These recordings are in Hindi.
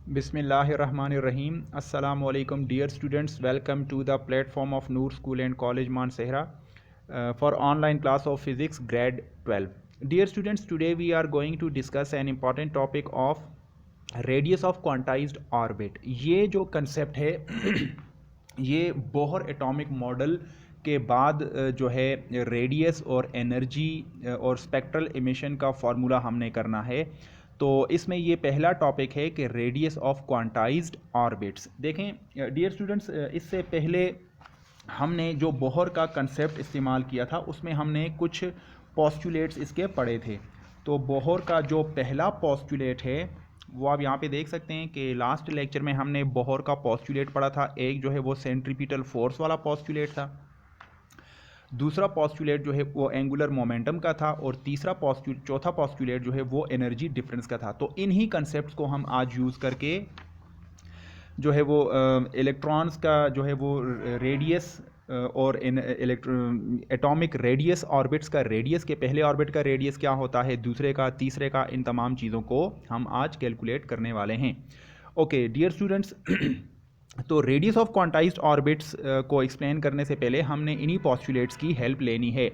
Bismillahirrahmanirrahim. Assalamu alaikum dear students. Welcome to the platform of Noor School and College Mansehra for online class of physics grade 12. Dear students, today we are going to discuss an important topic of radius of quantized orbit. ये जो concept है ये बोहर एटॉमिक मॉडल के बाद जो है रेडियस और एनर्जी और स्पेक्ट्रल इमिशन का फार्मूला हमने करना है। तो इसमें ये पहला टॉपिक है कि रेडियस ऑफ क्वांटाइज्ड ऑर्बिट्स। देखें डियर स्टूडेंट्स, इससे पहले हमने जो बोहर का कंसेप्ट इस्तेमाल किया था उसमें हमने कुछ पोस्टुलेट्स इसके पढ़े थे। तो बोहर का जो पहला पोस्टुलेट है वो आप यहाँ पे देख सकते हैं कि लास्ट लेक्चर में हमने बोहर का पोस्टुलेट पढ़ा था। एक जो है वो सेंट्रीपिटल फोर्स वाला पोस्टुलेट था, दूसरा पोस्टुलेट जो है वो एंगुलर मोमेंटम का था, और चौथा पोस्टुलेट जो है वो एनर्जी डिफरेंस का था। तो इन्हीं कंसेप्ट्स को हम आज यूज़ करके जो है वो इलेक्ट्रॉन्स का जो है वो रेडियस और एटॉमिक रेडियस, ऑर्बिट्स का रेडियस के पहले ऑर्बिट का रेडियस क्या होता है, दूसरे का, तीसरे का, इन तमाम चीज़ों को हम आज कैलकुलेट करने वाले हैं। ओके डियर स्टूडेंट्स, तो रेडियस ऑफ क्वांटाइज्ड ऑर्बिट्स को एक्सप्लेन करने से पहले हमने इन्हीं पोस्टुलेट्स की हेल्प लेनी है।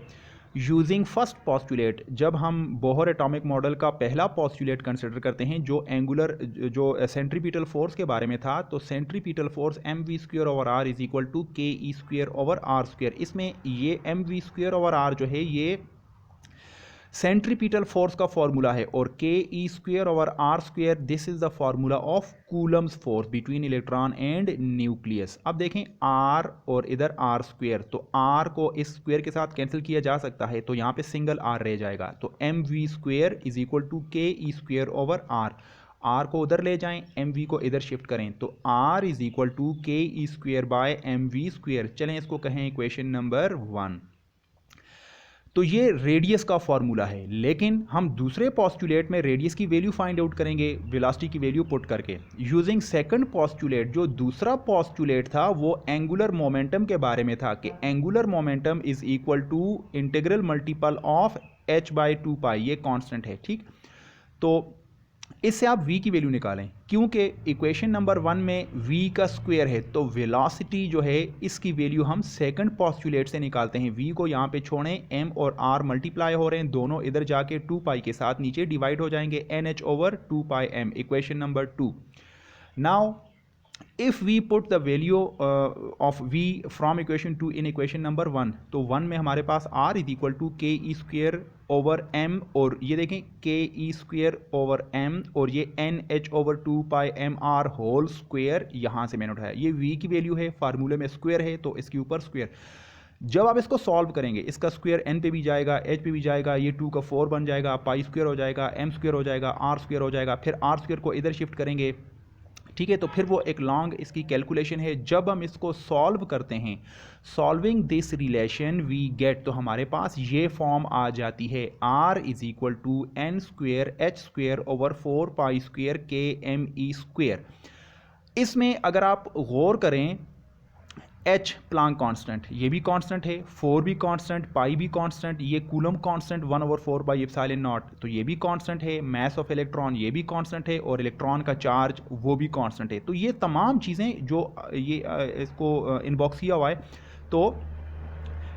यूजिंग फर्स्ट पोस्टुलेट, जब हम बोहर एटॉमिक मॉडल का पहला पोस्टुलेट कंसिडर करते हैं जो एंगुलर जो सेंट्रीपिटल फोर्स के बारे में था, तो centripetal force m v square over r is equal to k e square over r square. इसमें ये m v square over r जो है ये सेंट्रीपिटल फोर्स का फॉर्मूला है, और k e square over r square this is the formula of Coulomb's force between electron and nucleus. अब देखें आर और इधर आर स्क्वेयर, तो आर को इस स्क्वेयर के साथ कैंसिल किया जा सकता है, तो यहाँ पे सिंगल आर रह जाएगा। तो m v square is equal to k e square over r. R को उधर ले जाएं, एम वी को इधर शिफ्ट करें, तो are is equal to k e square by m v square. चलें इसको कहें इक्वेशन नंबर 1। तो ये रेडियस का फॉर्मूला है, लेकिन हम दूसरे पोस्टुलेट में रेडियस की वैल्यू फाइंड आउट करेंगे वेलोसिटी की वैल्यू पुट करके यूजिंग सेकंड पोस्टुलेट। जो दूसरा पोस्टुलेट था वो एंगुलर मोमेंटम के बारे में था कि angular momentum is equal to integral multiple of h by 2 pi, ये कांस्टेंट है। ठीक, तो इससे आप v की वैल्यू निकालें, क्योंकि इक्वेशन नंबर 1 में v का स्क्वायर है, तो वेलोसिटी जो है इसकी वैल्यू हम सेकंड पोस्टुलेट से निकालते हैं। v को यहाँ पे छोड़ें, m और r मल्टीप्लाई हो रहे हैं, दोनों इधर जाके 2 पाई के साथ नीचे डिवाइड हो जाएंगे, nh over 2 pi m, equation number 2। Now if we put the value of v from equation 2 in equation number 1, तो 1 में हमारे पास r is equal to k e square over m, और ये देखें के ई स्क्वेयर ओवर m, और ये एन एच ओवर 2 पाई एम आर होल स्क्वेयर यहाँ से मैंने उठाया। ये v की वैल्यू है, फार्मूले में स्क्वेयर है तो इसके ऊपर स्क्वेयर। जब आप इसको सॉल्व करेंगे, इसका स्क्वायर n पे भी जाएगा, h पे भी जाएगा, ये 2 का 4 बन जाएगा, पाई स्क्वायर हो जाएगा, m स्क्वायर हो जाएगा, r स्क्वायर हो जाएगा, फिर r स्क्वायर को इधर शिफ्ट करेंगे। ठीक है, तो फिर वो एक लॉन्ग इसकी कैलकुलेशन है। जब हम इसको सॉल्व करते हैं, solving this relation we get, तो हमारे पास ये फॉर्म आ जाती है, r is equal to n square h square over 4 pi square k m e square. इसमें अगर आप गौर करें, h प्लांक कांस्टेंट ये भी कांस्टेंट है, 4 भी कांस्टेंट, पाई भी कांस्टेंट, ये coulomb constant 1 over 4 by epsilon not, तो ये भी कांस्टेंट है, मास ऑफ इलेक्ट्रॉन ये भी कांस्टेंट है, और इलेक्ट्रॉन का चार्ज वो भी कांस्टेंट है। तो ये तमाम चीज़ें जो ये इसको इनबॉक्स किया हुआ है, तो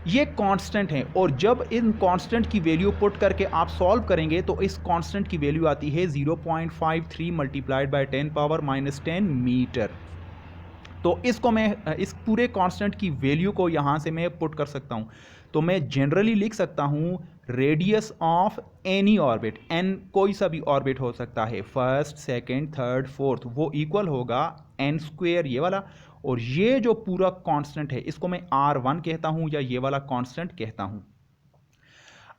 ये कांस्टेंट हैं, और जब इन कांस्टेंट की वैल्यू पुट करके आप सॉल्व करेंगे तो इस कांस्टेंट की वैल्यू आती है 0.53 मल्टीप्लाइड बाय 10 पावर -10 मीटर। तो इसको मैं इस पूरे कांस्टेंट की वैल्यू को यहाँ से मैं पुट कर सकता हूँ, तो मैं जनरली लिख सकता हूँ radius of any orbit, n कोई सा भी ऑर्बिट हो सकता है, फर्स्ट, सेकंड, थर्ड, फोर्थ, वो इक्वल होगा एन स्क्वेयर ये वाला, और ये जो पूरा कांस्टेंट है इसको मैं r1 कहता हूँ या ये वाला कांस्टेंट कहता हूँ।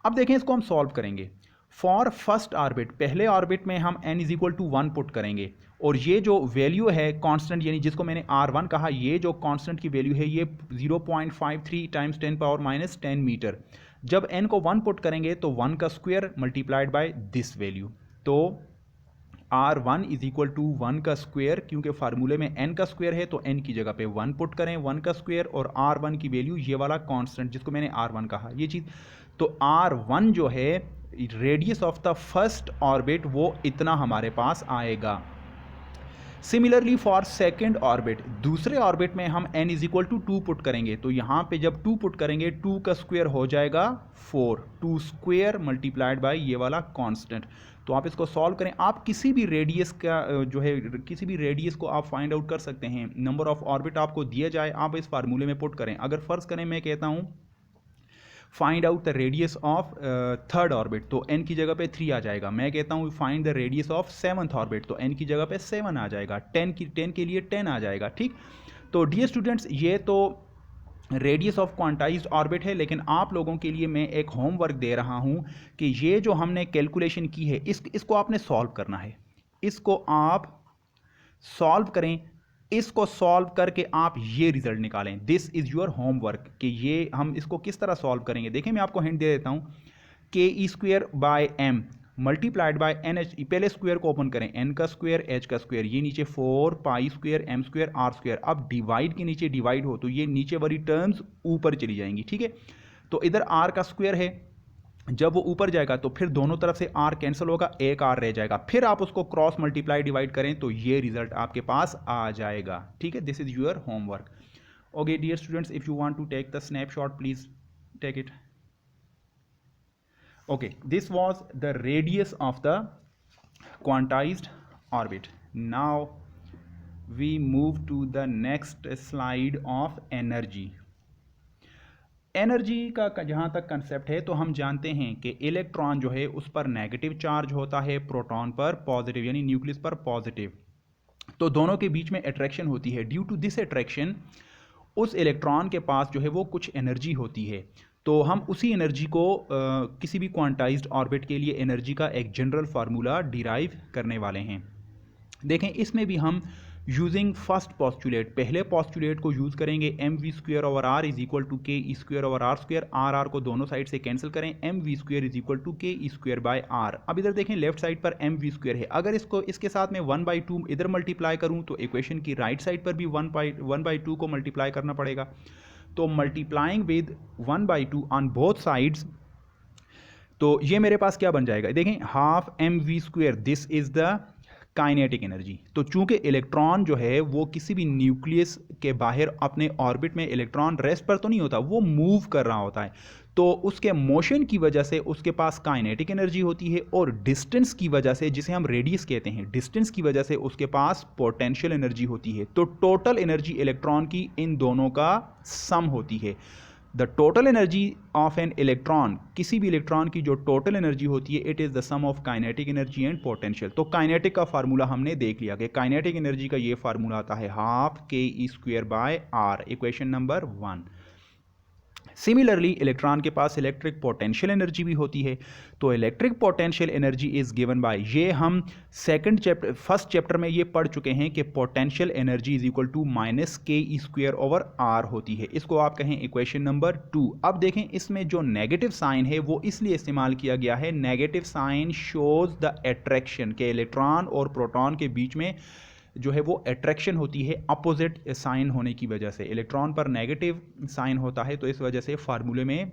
अब देखें इसको हम सॉल्व करेंगे। फॉर फर्स्ट ऑर्बिट, पहले ऑर्बिट में हम n is equal to 1 put करेंगे, और ये जो वैल्यू है कांस्टेंट, यानी जिसको मैंने r1 कहा, ये जो कांस्टेंट की वैल्यू है ये 0.53 टाइम्स 10 पावर -10 मीटर। जब n को 1 पुट करेंगे तो 1 का square multiplied by this value, तो r1 इज इक्वल टू 1 का स्क्वायर, क्योंकि फार्मूले में n का स्क्वायर है तो n की जगह पे 1 पुट करें, 1 का स्क्वायर, और r1 की वैल्यू ये वाला कांस्टेंट जिसको मैंने r1 कहा, ये चीज़। तो r1 जो है radius of the first orbit वो इतना हमारे पास आएगा। सिमिलरली फॉर सेकेंड ऑर्बिट, दूसरे ऑर्बिट में हम n is equal to 2 put करेंगे, तो यहाँ पे जब 2 पुट करेंगे 2 का स्क्वायर हो जाएगा 4, 2 स्क्वायर मल्टीप्लाइड बाय ये वाला कांस्टेंट। तो आप इसको सॉल्व करें, आप किसी भी रेडियस का जो है किसी भी रेडियस को आप फाइंड आउट कर सकते हैं। नंबर ऑफ ऑर्बिट आपको दिया जाए, आप इस फार्मूले में पुट करें। अगर फर्ज करें मैं कहता हूँ find out the radius of third orbit, तो n की जगह पे 3 आ जाएगा। मैं कहता हूँ find the radius of seventh orbit, तो n की जगह पे 7 आ जाएगा। 10 के लिए 10 आ जाएगा। ठीक, तो डियर स्टूडेंट्स ये तो रेडियस ऑफ क्वांटाइज्ड ऑर्बिट है, लेकिन आप लोगों के लिए मैं एक होमवर्क दे रहा हूँ कि ये जो हमने कैलकुलेशन की है इसको आपने सॉल्व करना है। इसको आप सॉल्व करें, इसको सॉल्व करके आप ये रिजल्ट निकालें। दिस इज योर होमवर्क कि ये हम इसको किस तरह सॉल्व करेंगे। देखिए मैं आपको हिंट दे देता हूँ, k e square by m multiplied by n h. पहले स्क्वायर को ओपन करें, एन का स्क्वायर एच का स्क्वायर, ये नीचे 4 pi square m square r square. अब डिवाइड के नीचे डिवाइड हो तो ये नीचे वाली टर्म्स ऊपर चली जाएंगी। ठीक है, तो इधर आर का स्क्वायर है, जब वो ऊपर जाएगा तो फिर दोनों तरफ से आर कैंसिल होगा, एक आर रह जाएगा। फिर आप उसको क्रॉस मल्टीप्लाई डिवाइड करें तो ये रिजल्ट आपके पास आ जाएगा। ठीक है, this is your homework. Okay dear students, if you want to take the snapshot please take it. Okay, this was the radius of the quantized orbit. Now we move to the next slide of energy. Energy का जहाँ तक कंसेप्ट है तो हम जानते हैं कि इलेक्ट्रॉन जो है उस पर नेगेटिव चार्ज होता है, प्रोटॉन पर पॉजिटिव, यानी न्यूक्लियस पर पॉजिटिव। तो दोनों के बीच में अट्रैक्शन होती है। ड्यू टू दिस अट्रैक्शन उस इलेक्ट्रॉन के पास जो है वो कुछ एनर्जी होती है। तो हम उसी एनर्जी को किसी भी क्वांटाइज्ड ऑर्बिट के लिए एनर्जी का एक जनरल फार्मूला डिराइव करने वाले हैं। देखें इसमें भी हम यूजिंग फर्स्ट पॉस्टुलेट, पहले पॉस्टुलेट को यूज करेंगे, m v square over r is equal to k e square over r square. R को दोनों साइड से कैंसिल करें, m v square is equal to k e square by r. अब इधर देखें लेफ्ट साइड पर एम वी स्क्वेयर है, अगर इसको इसके साथ में 1/2 इधर मल्टीप्लाई करूं तो इक्वेशन की राइट साइड पर भी 1/2 को मल्टीप्लाई करना पड़ेगा। तो multiplying with 1/2 on both sides, तो ये मेरे पास क्या बन जाएगा, देखें half m v square, this is the kinetic energy. तो चूंकि इलेक्ट्रॉन जो है वो किसी भी न्यूक्लियस के बाहर अपने ऑर्बिट में इलेक्ट्रॉन रेस्ट पर तो नहीं होता, वो मूव कर रहा होता है। तो उसके मोशन की वजह से उसके पास काइनेटिक एनर्जी होती है, और डिस्टेंस की वजह से, जिसे हम रेडियस कहते हैं, डिस्टेंस की वजह से उसके पास पोटेंशियल एनर्जी होती है। तो टोटल एनर्जी इलेक्ट्रॉन की इन दोनों का सम होती है। The total energy of an electron, किसी भी इलेक्ट्रॉन की जो टोटल एनर्जी होती है, it is the sum of kinetic energy and potential. तो काइनेटिक का फार्मूला हमने देख लिया कि काइनेटिक एनर्जी का ये फार्मूला आता है half k e square by r, equation number 1। Similarly electron के पास इलेक्ट्रिक पोटेंशियल एनर्जी भी होती है। तो electric potential energy is given by, ये हम फर्स्ट चैप्टर में ये पढ़ चुके हैं कि potential energy is equal to minus k e square over are होती है। इसको आप कहें इक्वेशन नंबर 2। अब देखें इसमें जो नेगेटिव साइन है वो इसलिए इस्तेमाल किया गया है, negative sign shows the attraction के इलेक्ट्रॉन और प्रोटॉन के बीच में जो है वो अट्रैक्शन होती है अपोजिट साइन होने की वजह से। इलेक्ट्रॉन पर नेगेटिव साइन होता है, तो इस वजह से फार्मूले में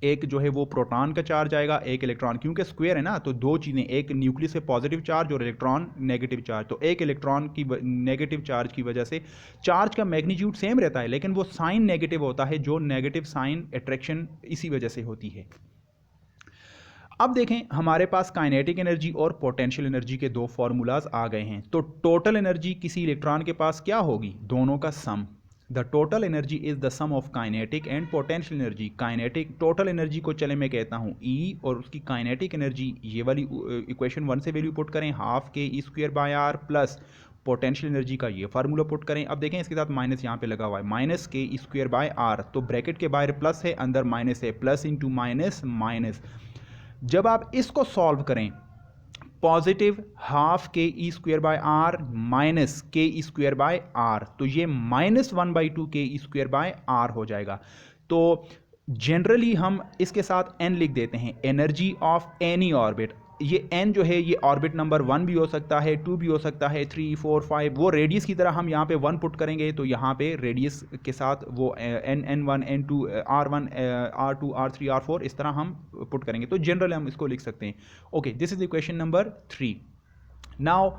एक जो है वो प्रोटॉन का चार्ज आएगा, एक इलेक्ट्रॉन, क्योंकि स्क्वायर है ना, तो दो चीज़ें, एक न्यूक्लियस से पॉजिटिव चार्ज और इलेक्ट्रॉन नेगेटिव चार्ज। तो एक इलेक्ट्रॉन की नेगेटिव चार्ज की वजह से चार्ज का मैग्नीट्यूड सेम रहता है, लेकिन वो साइन नेगेटिव होता है, जो नेगेटिव साइन अट्रैक्शन इसी वजह से होती है। अब देखें हमारे पास काइनेटिक एनर्जी और पोटेंशियल एनर्जी के दो फार्मूलाज आ गए हैं। तो टोटल एनर्जी किसी इलेक्ट्रॉन के पास क्या होगी, दोनों का sum. The total energy is the sum of kinetic and potential energy. Kinetic total energy को चले मैं कहता हूँ ई, और उसकी काइनेटिक एनर्जी ये वाली इक्वेशन 1 से वैल्यू पुट करें, half k e square by r, plus potential energy का ये फार्मूला पुट करें। अब देखें इसके साथ माइनस यहाँ पे लगा हुआ है, minus k e square by are, तो ब्रैकेट के बाहर प्लस है, अंदर माइनस है, प्लस इंटू माइनस माइनस। जब आप इसको सॉल्व करें, positive half k e square by are minus k e square by are, तो ये -1/2 के ई स्क्वेयर बाय आर हो जाएगा। तो जनरली हम इसके साथ n लिख देते हैं, एनर्जी ऑफ एनी ऑर्बिट। ये n जो है ये ऑर्बिट नंबर 1 भी हो सकता है, 2 भी हो सकता है, 3, 4, 5, वो रेडियस की तरह हम यहाँ पे 1 पुट करेंगे, तो यहाँ पे रेडियस के साथ वो n1, n2, r1, r2, r3, r4 इस तरह हम पुट करेंगे। तो जनरली हम इसको लिख सकते हैं। Okay, this is equation number 3। Now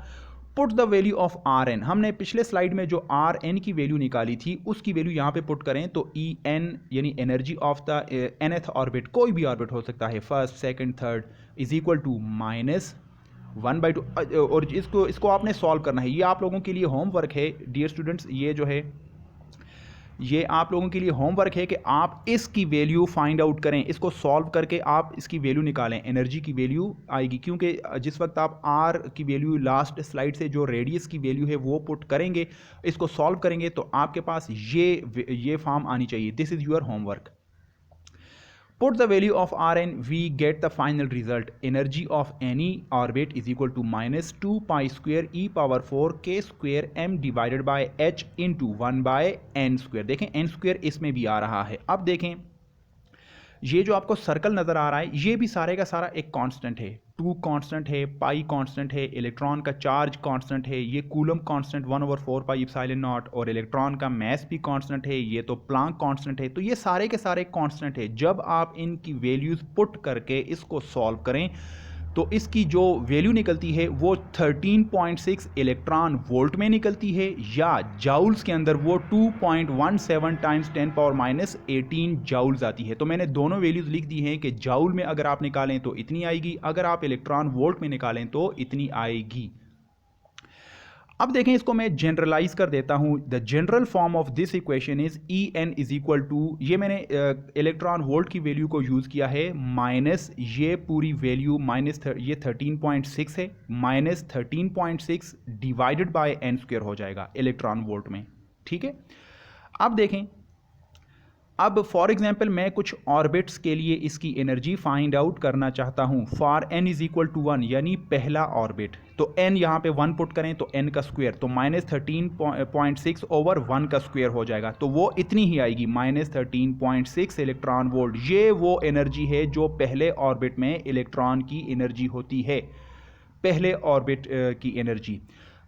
put the value of r n, हमने पिछले स्लाइड में जो आर एन की वैल्यू निकाली थी उसकी वैल्यू यहाँ पे पुट करें तो ई एन यानी energy of the nth orbit, कोई भी ऑर्बिट हो सकता है, first second third, is equal to -1/2। और इसको आपने सॉल्व करना है। ये आप लोगों के लिए होमवर्क है डियर स्टूडेंट्स, ये जो है ये आप लोगों के लिए होमवर्क है कि आप इसकी वैल्यू फाइंड आउट करें, इसको सॉल्व करके आप इसकी वैल्यू निकालें, एनर्जी की वैल्यू आएगी। क्योंकि जिस वक्त आप आर की वैल्यू लास्ट स्लाइड से जो रेडियस की वैल्यू है वो पुट करेंगे, इसको सॉल्व करेंगे तो आपके पास ये फॉर्म आनी चाहिए। This is your homework. Put the value of Rn, we get the final result. Energy of any orbit is equal to -2 pi square e power 4 k square m divided by h into 1 by n square। देखें n square इसमें भी आ रहा है। अब देखें ये जो आपको सर्कल नज़र आ रहा है ये भी सारे का सारा एक कांस्टेंट है, 2 कांस्टेंट है, पाई कांस्टेंट है, इलेक्ट्रॉन का चार्ज कांस्टेंट है, ये coulomb constant 1/4 pi epsilon not, और इलेक्ट्रॉन का मास भी कांस्टेंट है, ये तो प्लांक कांस्टेंट है। तो ये सारे के सारे कांस्टेंट है। जब आप इनकी वैल्यूज़ पुट करके इसको सॉल्व करें तो इसकी जो वैल्यू निकलती है वो 13.6 इलेक्ट्रॉन वोल्ट में निकलती है, या जाउल्स के अंदर वो 2.17 टाइम्स 10⁻18 जाउल्स आती है। तो मैंने दोनों वैल्यूज़ लिख दी हैं कि जाउल में अगर आप निकालें तो इतनी आएगी, अगर आप इलेक्ट्रॉन वोल्ट में निकालें तो इतनी आएगी। अब देखें इसको मैं जनरलाइज कर देता हूं। The general form of this equation is E N is equal to, ये मैंने इलेक्ट्रॉन वोल्ट की वैल्यू को यूज़ किया है, माइनस ये पूरी वैल्यू ये 13.6 है, -13.6 डिवाइडेड बाय एन स्क्वायर हो जाएगा इलेक्ट्रॉन वोल्ट में। ठीक है, अब देखें, अब फॉर एग्जाम्पल मैं कुछ ऑर्बिट्स के लिए इसकी एनर्जी फाइंड आउट करना चाहता हूं। For n is equal to 1 यानी पहला ऑर्बिट, तो n यहाँ पे 1 पुट करें तो n का स्क्वायर, तो -13.6 ओवर 1 का स्क्वायर हो जाएगा, तो वो इतनी ही आएगी, -13.6 इलेक्ट्रॉन वोल्ट। ये वो एनर्जी है जो पहले ऑर्बिट में इलेक्ट्रॉन की एनर्जी होती है, पहले ऑर्बिट की एनर्जी।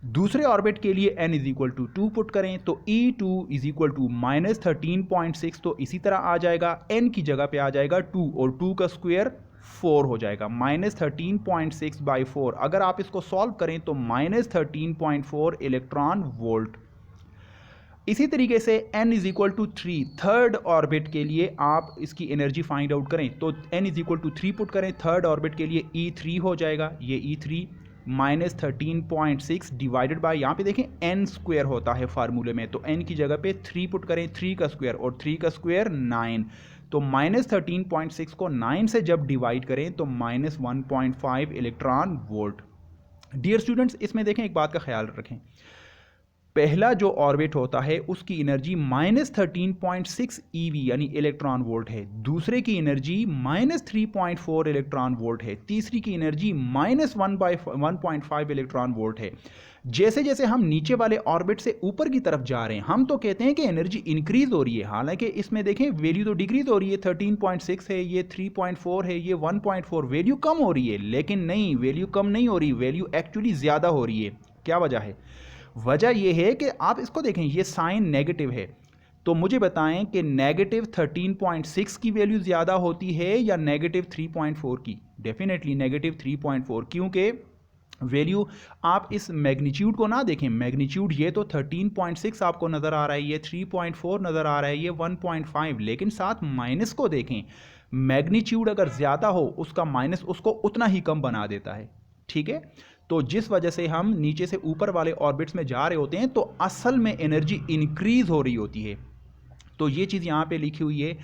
दूसरे ऑर्बिट के लिए n is equal to 2 put करें तो E2 इज इक्वल टू -13.6, तो इसी तरह आ जाएगा, n की जगह पे आ जाएगा 2 और 2 का स्क्वायर 4 हो जाएगा, -13.6 बाई 4। अगर आप इसको सॉल्व करें तो -13.4 इलेक्ट्रॉन वोल्ट। इसी तरीके से n is equal to 3 third orbit के लिए आप इसकी एनर्जी फाइंड आउट करें तो n is equal to 3 put करें, थर्ड ऑर्बिट के लिए E3 हो जाएगा, ये E3 -13.6 डिवाइडेड बाय, यहाँ पे देखें n स्क्वायर होता है फार्मूले में, तो n की जगह पे 3 पुट करें, 3 का स्क्वायर और 3 का स्क्वायर 9, तो -13.6 को 9 से जब डिवाइड करें तो -1.5 इलेक्ट्रॉन वोल्ट। डियर स्टूडेंट्स, इसमें देखें एक बात का ख्याल रखें, पहला जो ऑर्बिट होता है उसकी एनर्जी -13.6 EV यानी इलेक्ट्रॉन वोल्ट है, दूसरे की एनर्जी -3.4 इलेक्ट्रॉन वोल्ट है, तीसरी की एनर्जी -1.5 इलेक्ट्रॉन वोल्ट है। जैसे जैसे हम नीचे वाले ऑर्बिट से ऊपर की तरफ जा रहे हैं हम तो कहते हैं कि एनर्जी इंक्रीज हो रही है, हालांकि इसमें देखें वैल्यू तो डिक्रीज हो रही है, 13.6 है, ये 3.4 है, ये 1.4, वैल्यू कम हो रही है। लेकिन नहीं, वैल्यू कम नहीं हो रही, वैल्यू एक्चुअली ज़्यादा हो रही है। क्या वजह है? वजह यह है कि आप इसको देखें, ये साइन नेगेटिव है, तो मुझे बताएं कि नेगेटिव 13.6 की वैल्यू ज़्यादा होती है या नेगेटिव 3.4 की? डेफिनेटली नेगेटिव 3.4, क्योंकि वैल्यू आप इस मैग्नीट्यूड को ना देखें, मैग्नीट्यूड ये तो 13.6 आपको नज़र आ रहा है, ये 3.4 नज़र आ रहा है, ये 1.5, लेकिन साथ माइनस को देखें, मैग्नीट्यूड अगर ज़्यादा हो उसका माइनस उसको उतना ही कम बना देता है। ठीक है, तो जिस वजह से हम नीचे से ऊपर वाले ऑर्बिट्स में जा रहे होते हैं तो असल में एनर्जी इंक्रीज हो रही होती है। तो ये चीज़ यहाँ पे लिखी हुई है,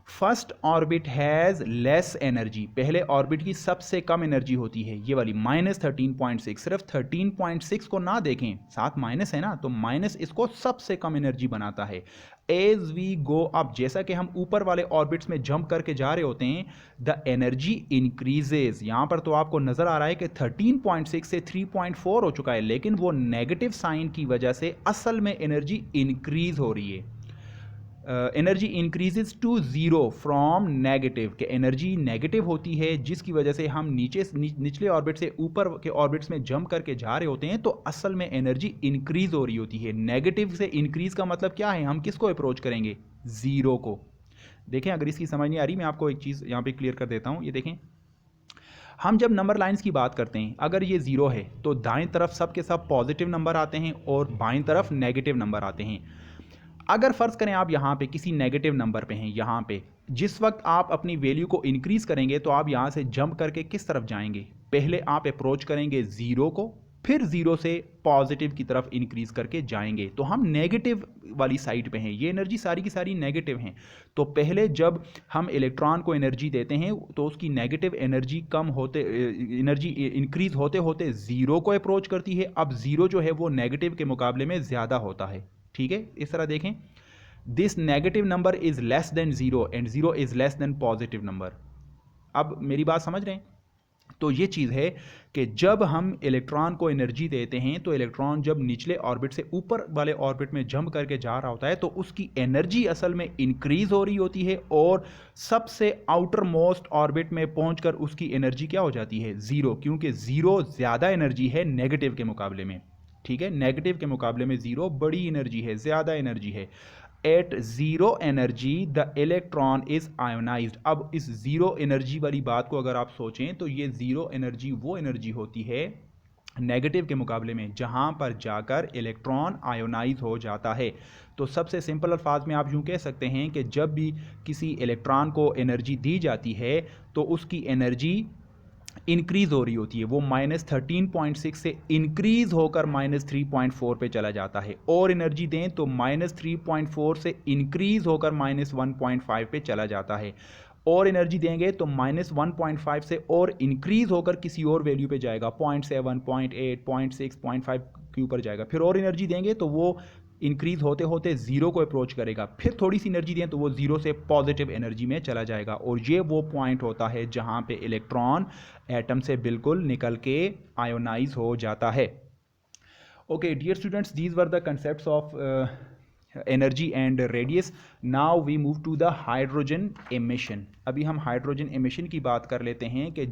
first orbit has less energy, पहले ऑर्बिट की सबसे कम एनर्जी होती है, ये वाली -13.6। सिर्फ 13.6 को ना देखें, साथ माइनस है ना, तो माइनस इसको सबसे कम एनर्जी बनाता है। एज वी गो अप, जैसा कि हम ऊपर वाले ऑर्बिट्स में जंप करके जा रहे होते हैं, द एनर्जी इंक्रीजेज। यहाँ पर तो आपको नज़र आ रहा है कि 13.6 से 3.4 हो चुका है, लेकिन वो नेगेटिव साइन की वजह से असल में एनर्जी इंक्रीज हो रही है। Energy increases to zero from negative, कि एनर्जी नेगेटिव होती है जिसकी वजह से हम निचले ऑर्बिट से ऊपर के ऑर्बिट्स में जंप करके जा रहे होते हैं, तो असल में एनर्जी इंक्रीज हो रही होती है। नेगेटिव से इंक्रीज का मतलब क्या है? हम किसको अप्रोच करेंगे? ज़ीरो को। देखें, अगर इसकी समझ नहीं आ रही, मैं आपको एक चीज़ यहाँ पे क्लियर कर देता हूँ। ये देखें, हम जब नंबर लाइंस की बात करते हैं, अगर ये ज़ीरो है तो दाएं तरफ सब के सब पॉजिटिव नंबर आते हैं और बाएं तरफ नेगेटिव नंबर आते हैं। अगर फ़र्ज़ करें आप यहाँ पे किसी नेगेटिव नंबर पे हैं, यहाँ पे जिस वक्त आप अपनी वैल्यू को इंक्रीज़ करेंगे तो आप यहाँ से जंप करके किस तरफ जाएंगे, पहले आप अप्रोच करेंगे ज़ीरो को, फिर ज़ीरो से पॉजिटिव की तरफ इंक्रीज़ करके जाएंगे। तो हम नेगेटिव वाली साइड पे हैं, ये एनर्जी सारी की सारी नेगेटिव हैं। तो पहले जब हम इलेक्ट्रॉन को एनर्जी देते हैं तो उसकी नेगेटिव एनर्जी कम होते एनर्जी इंक्रीज़ होते होते ज़ीरो को अप्रोच करती है। अब ज़ीरो जो है वो नेगेटिव के मुकाबले में ज़्यादा होता है, ठीक है। इस तरह देखें, this negative number is less than zero and zero is less than positive number. अब मेरी बात समझ रहे हैं? तो ये चीज़ है कि जब हम इलेक्ट्रॉन को एनर्जी देते हैं तो इलेक्ट्रॉन जब निचले ऑर्बिट से ऊपर वाले ऑर्बिट में जंप करके जा रहा होता है तो उसकी एनर्जी असल में इंक्रीज हो रही होती है और सबसे आउटर मोस्ट ऑर्बिट में पहुंचकर उसकी एनर्जी क्या हो जाती है, ज़ीरो, क्योंकि ज़ीरो ज़्यादा एनर्जी है नेगेटिव के मुकाबले में, ठीक है। नेगेटिव के मुकाबले में ज़ीरो बड़ी एनर्जी है, ज़्यादा एनर्जी है। At zero energy the electron is ionized. अब इस ज़ीरो एनर्जी वाली बात को अगर आप सोचें तो ये ज़ीरो एनर्जी वो एनर्जी होती है नेगेटिव के मुकाबले में जहां पर जाकर इलेक्ट्रॉन आयोनाइज हो जाता है। तो सबसे सिंपल अल्फाज में आप यूं कह सकते हैं कि जब भी किसी इलेक्ट्रॉन को एनर्जी दी जाती है तो उसकी एनर्जी इंक्रीज़ हो रही होती है, वो -13.6 से इंक्रीज़ होकर -3.4 पे चला जाता है। और एनर्जी दें तो -3.4 से इंक्रीज़ होकर -1.5 पे चला जाता है। और एनर्जी देंगे तो -1.5 से और इंक्रीज़ होकर किसी और वैल्यू पे जाएगा, 0.7, 0.8, 0.6, 0.5 के ऊपर जाएगा। फिर और एनर्जी देंगे तो वो इंक्रीज होते होते ज़ीरो को अप्रोच करेगा, फिर थोड़ी सी एनर्जी दें तो वो ज़ीरो से पॉजिटिव एनर्जी में चला जाएगा। और ये वो पॉइंट होता है जहाँ पे इलेक्ट्रॉन एटम से बिल्कुल निकल के आयोनाइज हो जाता है। Okay dear students, these were the concepts of energy and radius. Now we move to the hydrogen emission. अभी हम हाइड्रोजन एमिशन की बात कर लेते हैं कि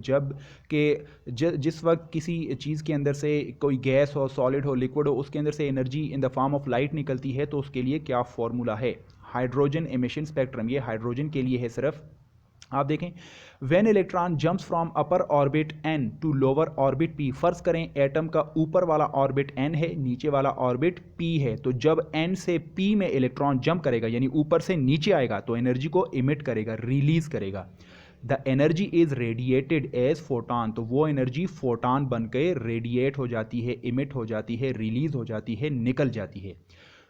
जिस वक्त किसी चीज़ के अंदर से कोई गैस हो, सॉलिड हो, लिक्विड हो, उसके अंदर से energy in the form of light निकलती है तो उसके लिए क्या फॉर्मूला है। हाइड्रोजन एमिशन स्पेक्ट्रम, ये हाइड्रोजन के लिए है सिर्फ। आप देखें, when electron jumps from upper orbit n to lower orbit p। फर्ज करें एटम का ऊपर वाला ऑर्बिट n है, नीचे वाला ऑर्बिट p है। तो जब n से p में इलेक्ट्रॉन जंप करेगा यानी ऊपर से नीचे आएगा तो एनर्जी को इमिट करेगा, रिलीज करेगा। The energy is radiated as photon. तो वो एनर्जी फोटॉन बन के रेडिएट हो जाती है, इमिट हो जाती है, रिलीज हो जाती है, निकल जाती है।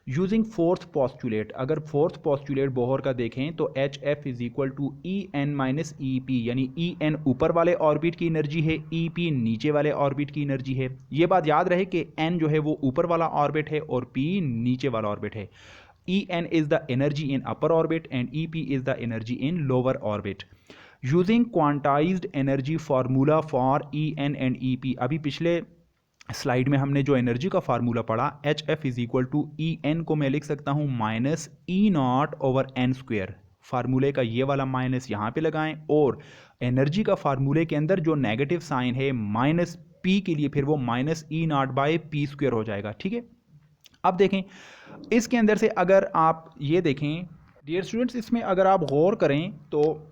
यूजिंग फोर्थ पॉस्टुलेट, अगर फोर्थ पॉस्टुलेट बोहर का देखें तो H F is equal to E N minus E P, यानी ई एन ऊपर वाले ऑर्बिट की एनर्जी है, ई पी नीचे वाले ऑर्बिट की एनर्जी है। ये बात याद रहे कि एन जो है वो ऊपर वाला ऑर्बिट है और पी नीचे वाला ऑर्बिट है। E N is the energy in upper orbit and E P is the energy in lower orbit. Using quantized energy formula for E N and E P. अभी पिछले स्लाइड में हमने जो एनर्जी का फार्मूला पढ़ा, H F is equal to E N को मैं लिख सकता हूं minus E naught over N square. फार्मूले का ये वाला माइनस यहाँ पे लगाएं और एनर्जी का फार्मूले के अंदर जो नेगेटिव साइन है माइनस पी के लिए, फिर वो minus E not by P square हो जाएगा, ठीक है। अब देखें इसके अंदर से अगर आप ये देखें डियर स्टूडेंट्स, इसमें अगर आप गौर करें तो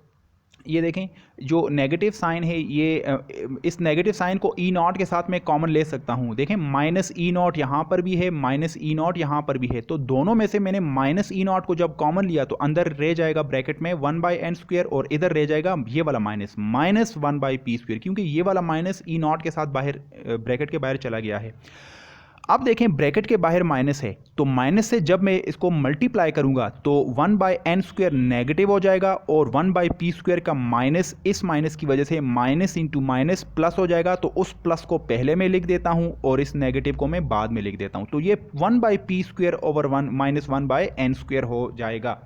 ये देखें जो नेगेटिव साइन है, ये इस नेगेटिव साइन को ई नॉट के साथ मैं कॉमन ले सकता हूँ। देखें माइनस ई नॉट यहाँ पर भी है, माइनस ई नॉट यहाँ पर भी है, तो दोनों में से मैंने माइनस ई नॉट को जब कॉमन लिया तो अंदर रह जाएगा ब्रैकेट में 1/n स्क्वेयर और इधर रह जाएगा ये वाला माइनस 1/p स्क्वेयर, क्योंकि ये वाला माइनस ई नॉट के साथ बाहर ब्रैकेट के बाहर चला गया है। अब देखें ब्रैकेट के बाहर माइनस है तो माइनस से जब मैं इसको मल्टीप्लाई करूंगा तो 1/n स्क्वेयर नेगेटिव हो जाएगा और 1/p स्क्वेयर का माइनस इस माइनस की वजह से माइनस इंटू माइनस प्लस हो जाएगा। तो उस प्लस को पहले में लिख देता हूं और इस नेगेटिव को मैं बाद में लिख देता हूं। तो ये 1/p square over 1 minus 1/n square हो जाएगा।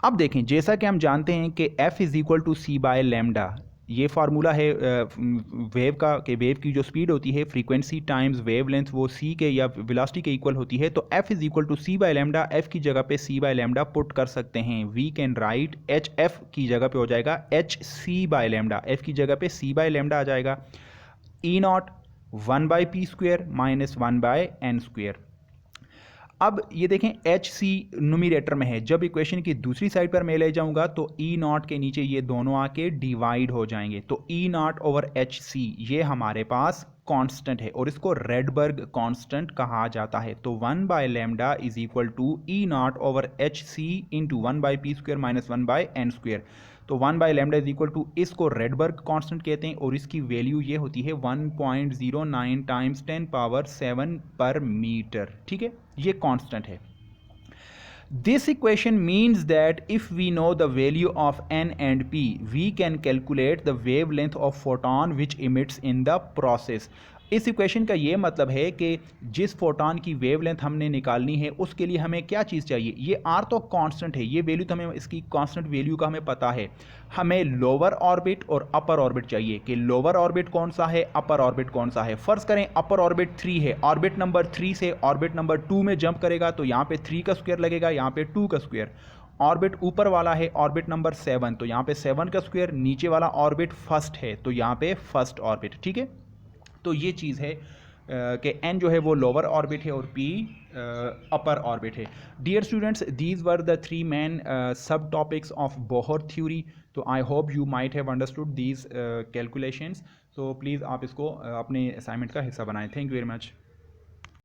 अब देखें जैसा कि हम जानते हैं कि f is equal to C by lambda, ये फार्मूला है वेव का कि वेव की जो स्पीड होती है फ्रीक्वेंसी टाइम्स वेव लेंथ, वो c के या वेलोसिटी के इक्वल होती है। तो f is equal to C by lambda, f की जगह पे c बाय लैम्डा पुट कर सकते हैं। We can write h f की जगह पे हो जाएगा h c by lambda, f की जगह पे c बाय लैम्डा आ जाएगा। E naught 1/p square minus 1/n square. अब ये देखें एच सी न्यूमरेटर में है, जब इक्वेशन की दूसरी साइड पर मैं ले जाऊंगा तो ई नॉट के नीचे ये दोनों आके डिवाइड हो जाएंगे, तो ई नॉट ओवर एच सी ये हमारे पास कांस्टेंट है और इसको रेडबर्ग कांस्टेंट कहा जाता है। तो 1 by lambda is equal to E naught over H C into 1 by P square minus 1 by N square. तो 1 by lambda is equal to, इसको रेडबर्ग कांस्टेंट कहते हैं और इसकी वैल्यू ये होती है 1.09 टाइम्स 10 पावर 7 पर मीटर। ठीक है, ये कांस्टेंट है। This equation means that if we know the value of n and p, we can calculate the wavelength of photon which emits in the process. इस इक्वेशन का ये मतलब है कि जिस फोटॉन की वेवलेंथ हमने निकालनी है उसके लिए हमें क्या चीज़ चाहिए। ये आर तो कांस्टेंट है, ये वैल्यू तो हमें इसकी कांस्टेंट वैल्यू का हमें पता है। हमें लोअर ऑर्बिट और अपर ऑर्बिट चाहिए कि लोअर ऑर्बिट कौन सा है, अपर ऑर्बिट कौन सा है। फर्ज करें अपर ऑर्बिट 3 है, ऑर्बिट नंबर 3 से ऑर्बिट नंबर 2 में जंप करेगा तो यहाँ पे 3 का स्क्वायर लगेगा, यहाँ पे 2 का स्क्वायर। ऑर्बिट ऊपर वाला है ऑर्बिट नंबर 7, तो यहाँ पे 7 का स्क्वायर। नीचे वाला ऑर्बिट फर्स्ट है तो यहाँ पे फर्स्ट ऑर्बिट। ठीक है, तो ये चीज़ है कि n जो है वो लोअर ऑर्बिट है और p अपर ऑर्बिट है। Dear students, these were the 3 main sub topics of Bohr theory. तो I hope you might have understood these calculations. So please आप इसको अपने असाइनमेंट का हिस्सा बनाएं। Thank you very much.